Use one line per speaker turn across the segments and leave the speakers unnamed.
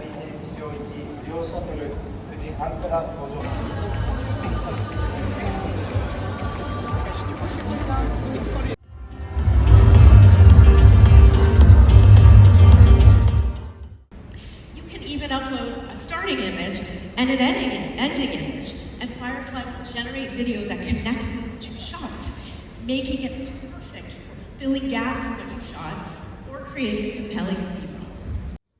地上行き両シャトル9時半から登場します。
Even upload a starting image and an ending image, and Firefly will generate video that connects those two shots, making it perfect for filling gaps in what you shot or creating compelling B-roll.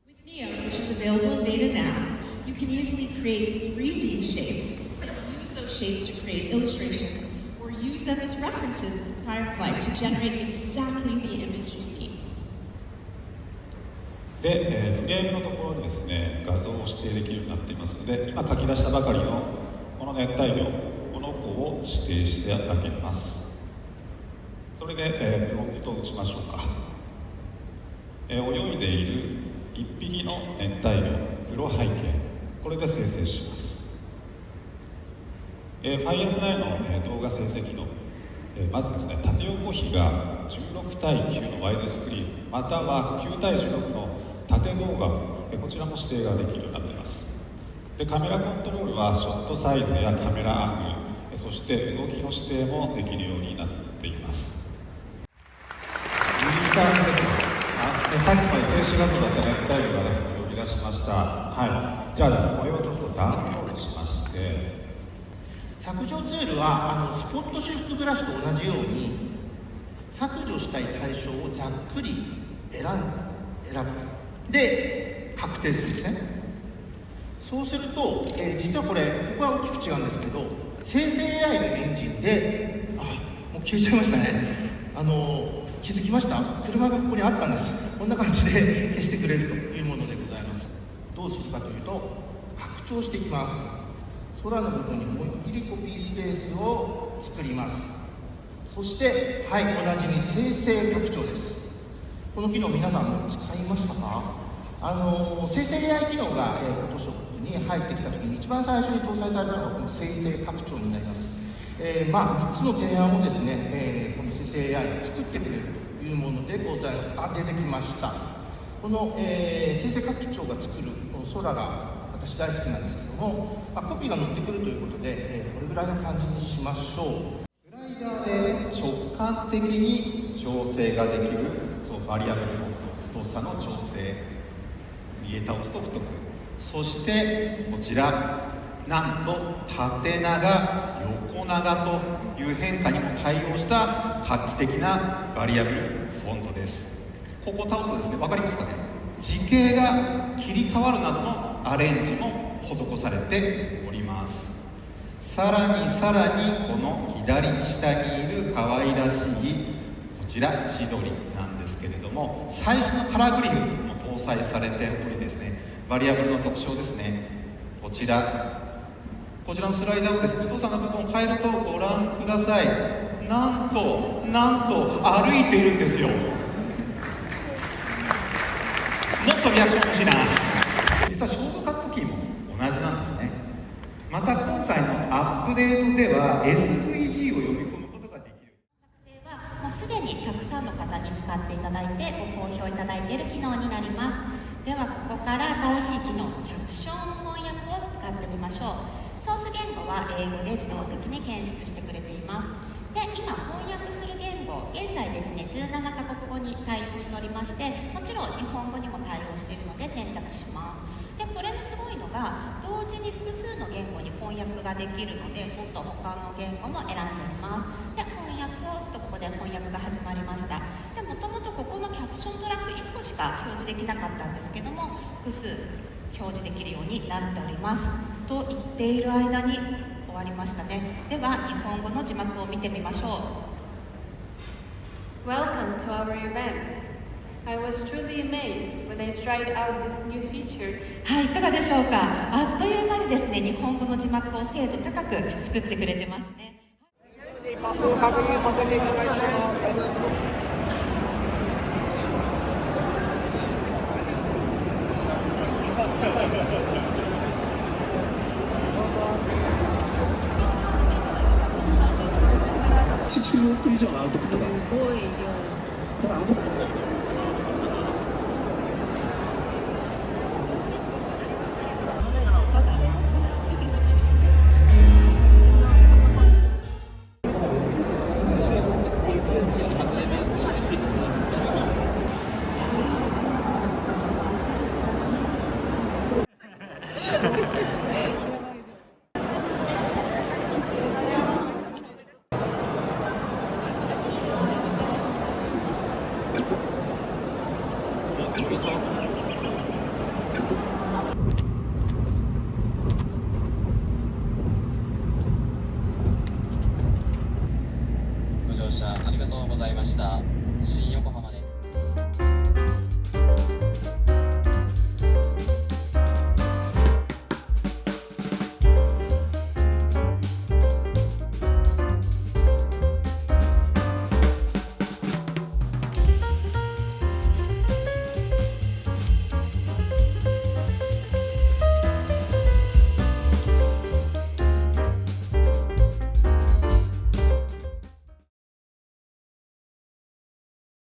With Neo, which is available in beta now, you can easily create 3D shapes and use those shapes to create illustrations or use them as references in Firefly to generate exactly the image you need.
で、フレームのところにですね、画像を指定できるようになっていますので、今書き出したばかりのこの熱帯魚、この子を指定してあげます。それで、プロンプトを打ちましょうか。泳いでいる1匹の熱帯魚、黒背景、これで生成します。Firefly の、動画生成機能、まずですね、縦横比が16対9のワイドスクリーン、または9対16の縦動画、こちらも指定ができるようになっています。で、カメラコントロールはショットサイズやカメラアングル、そして動きの指定もできるようになっています。いい感じですね。さっきまで静止画像だった熱帯魚がね、呼び出しました。はい。じゃあね、これをちょっとダウンロードしまして、
削除ツールはスポットシフトブラシと同じように削除したい対象をざっくり選ぶで確定するんですね。そうすると、実はこれここは大きく違うんですけど、生成 AI のエンジンでもう消えちゃいましたね。気づきました？車がここにあったんです。こんな感じで消してくれるというものでございます。どうするかというと、拡張していきます。空の部分に思いっきりコピースペースを作ります。そしてはい、おなじみ生成拡張です。この機能皆さんも使いましたか？生成 AI 機能が、Photoshop に入ってきた時に一番最初に搭載されたのがこの生成拡張になります。3つの提案をですね、この生成 AI が作ってくれるというものでございます。出てきました。この、生成拡張が作るこの空が私大好きなんですけども、コピーが載ってくるということで、これぐらいの感じにしましょう。
スライダーで直感的に調整ができるバリアブルフォント、太さの調整、見え倒すと太く、そしてこちらなんと縦長横長という変化にも対応した画期的なバリアブルフォントです。ここを倒すとですね、分かりますかね、時系が切り替わるなどのアレンジも施されております。さらにこの左下にいる可愛らしいこちら千鳥なんですけれども、最新のカラーグリフも搭載されておりですね、バリアブルの特徴ですね、こちらのスライダーをですね、太さの部分を変えるとご覧ください。なんと歩いているんですよ。もっとリアクション欲しいな。実はショートカットキーも同じなんですね。また今回のアップデートでは SVG を読み込むことができる。
作成はもうすでにたくさんの方に使っていただいてご好評いただいている機能になります。ではここから新しい機能、キャプション翻訳を使ってみましょう。ソース言語は英語で自動的に検出してくれています。で、今翻訳する言語、現在ですね、17カ国語に対応しておりまして、もちろん日本語にも対応しているので選択します。で、これのすごいのが、同時に複数の言語に翻訳ができるので、ちょっと他の言語も選んでみます。で、翻訳を押すとここで翻訳が始まりました。で、もともとここのキャプショントラック1個しか表示できなかったんですけども、複数表示できるようになっております。と言っている間に終わりましたね。では日本語の字幕を見てみましょ
う。Welcome to our event. I was truly amazed when I tried out this new feature.
はい、いかがでしょうか。あっという間にですね、日本語の字幕を精度高く作ってくれてますね。
パスを確認させていただいています。
7億以上のアウトプットが。
すごい量。
ただ